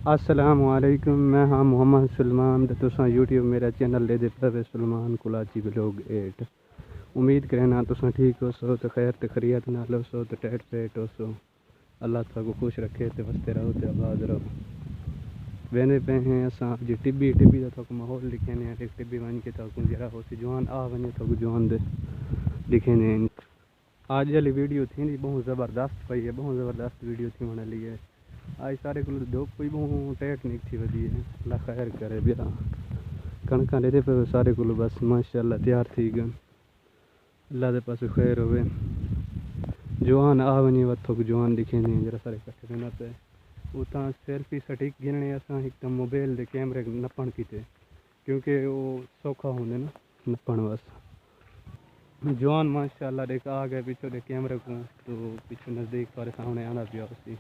अस्सलाम वालेकुम। मैं हाँ मोहम्मद सलमान ते तुसां यूट्यूब मेरा चैनल दे पे सलमान कुलाची ब्लॉग 8। उम्मीद करना तुसां ठीक हो सो तो खैर ते खैरियत नाल हो सो तो टैट पेट हो सो। अल्लाह तुहाको खुश रखे ते वसते रहो ते आबाद रहो। वेंदे पे हैं असां जी टिब्बी दा तुहाको माहौल दिखेने एक टिब्बी वन के तुहाको जरा हो सी जवान आ वने तुहाको जवान दे दिखेने। आज वाली वीडियो थी बहुत ज़बरदस्त पई है, बहुत ज़बरदस्त वीडियो थी होने लिए। आज सारे को धुप कोई बहुत टेट नहीं थी वधी है। अल्लाह खैर करे बिया कणक लेते पे सारे को बस माशाअल्लाह तैयार थी गन। अल्लाह के पास खैर होवे। जवान आ वनी वथो जवान दिखे नहीं जरा सारे कट्ठे देना पे उतना सेल्फी सटीक गिनने असा एक तो मोबाइल के कैमरे नपण किते क्योंकि वो सौखा होंगे ना नपण बस। जवान माशाअल्लाह देख आ गए पीछे दे कैमरे को तो पीछे नज़दीक सारे सामने आना पिया उसी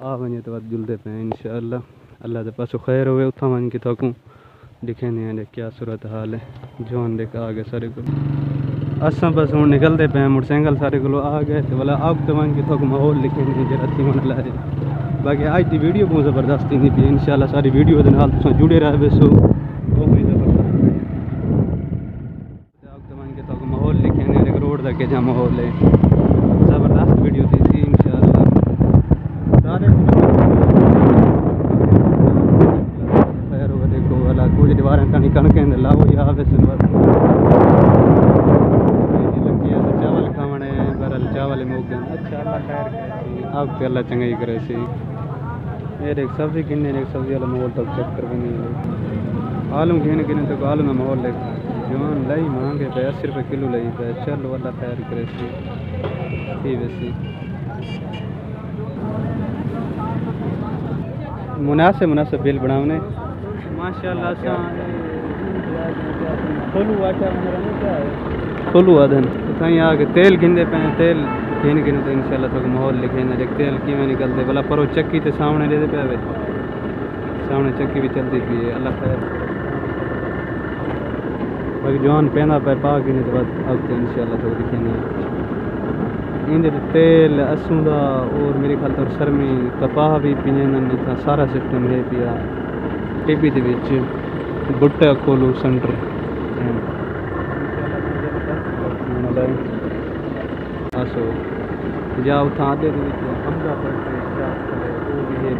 आ वने तो जुलते पे इंशाअल्लाह। अल्लाह के पास खैर होवे उथा वन के तो दिखे नहीं क्या सूरत हाल है। जवान देख आ गए सारे को असा बस हूँ निकलते पे मोटरसाइकिल सारे को आ गए तो बोला अब तो वन के तो माहौल लिखे नहीं जरा थी होने लाए। बाकी आज की वीडियो बहुत ज़बरदस्त थी पी इंशाअल्लाह सारी वीडियो के नाल तुम जुड़े रहे बेसो माहौल लिखे ने रोड तक जहाँ माहौल है ज़बरदस्त वीडियो थी इंशाअल्लाह सारे खैर होगा। देखो वाला कुछ दीवार कहीं कणकें लाओ या वैसे चावल खावने बरल चावल मोगन अच्छा अल्लाह खैर करे अब तो अल्लाह चंगाई करे सी। ये एक सब्जी गिनने एक सब्जी वाला माहौल तक चक्कर भी नहीं आलू गिने गिने तो आलू में माहौल ले जवान लाई महंगे पे 80 रुपये किलो लाई पे चल वाला खैर करे सी वैसी मुनासिब बिल बनावने माशाअल्लाह खोलू आधन कहीं आगे तेल गिनते पे तेल गिन गिन तो इंशाअल्लाह तो माहौल लिखे ना देख तेल कि निकलते भला पर चक्की तो सामने दे पे सामने चक्की भी चलती पी है अल्लाह खैर। बाकी जवान पहना पे पा गिने तो बाद अब तो इंशाअल्लाह तो दिखे नहीं इंदे तेल असुंदा और मेरे ख्याल तो सरमी कपाह भी पीने था सारा सिस्टम है पिया टिब्बी दे विच बुट्टा खोलू सेंटर आसो जा उठा दे हमदा पर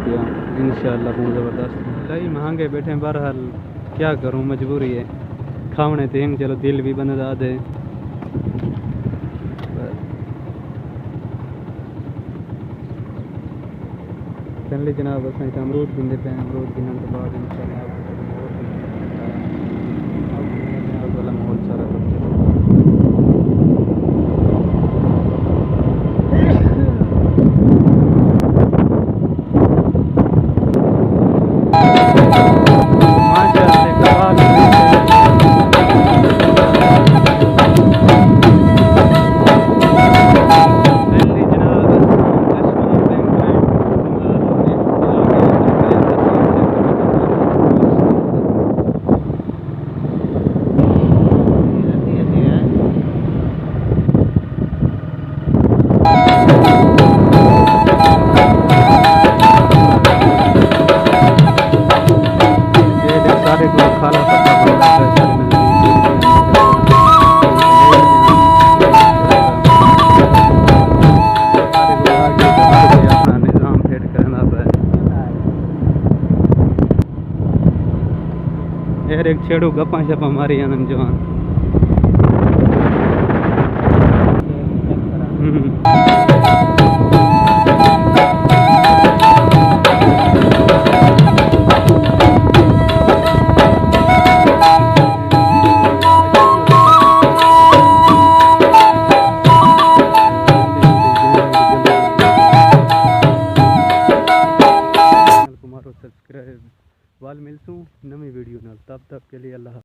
पिया इंशाअल्लाह बहुत ज़बरदस्त लई महंगे बैठे बहरहाल क्या करूं मजबूरी है खावने थे चलो दिल भी बन रहा दे फैमिली जनाब बस अमरूद गिनते पे अमरूद गिनने के बाद इंशाअल्लाह वाला माहौल सारा यार एक छेड़ू गप्पा शप्पा मारी आनंद जवान सब्सक्राइब वाल मिलसूँ नवी वीडियो नाल तब तक के लिए अल्लाह।